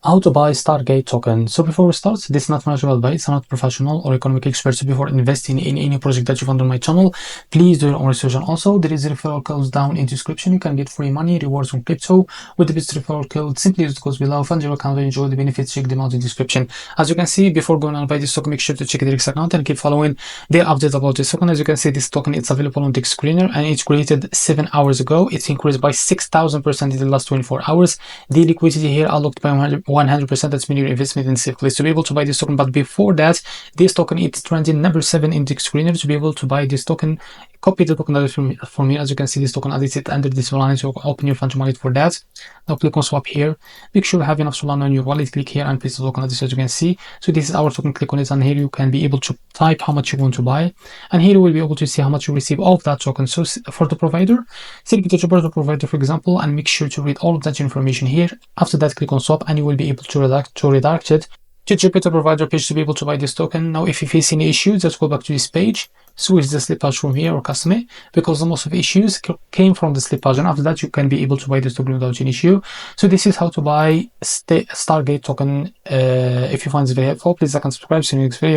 How to buy Stargate token. So before we start, this is not financial advice. I'm not professional or economic expert. So before investing in any project that you find on my channel, please do your own research. And also, there is a referral code down in the description. You can get free money, rewards from crypto with the best referral code. Simply use the codes below. Fund your account and enjoy the benefits. Check them out in the description. As you can see, before going on buy this token, make sure to check the X account and keep following their updates about this token. As you can see, this token it's available on the screener and it's created 7 hours ago. It's increased by 6,000% in the last 24 hours. The liquidity here unlocked by 100%. That's your investment in safe place to be able to buy this token. But before that, this token is trending number 7 in the screener. To be able to buy this token, copy the token address from here. As you can see, this token added it under this line, so open your fund wallet for that. Now click on swap here. Make sure you have enough Solana on your wallet. Click here and paste the token address, as you can see. So this is our token. Click on it, and here you can be able to type how much you want to buy, and here you will be able to see how much you receive of that token. So for the provider, select the provider, for example, and make sure to read all of that information here. After that, click on swap, and you will be able to redirect it to Jupiter provider page to be able to buy this token. Now, if you face any issues, just go back to this page, switch the slippage from here or custom it, because the most of the issues came from the slippage, and after that you can be able to buy this token without any issue. So this is how to buy Stargate token. If you find this very helpful, please like and subscribe. See you in the next video.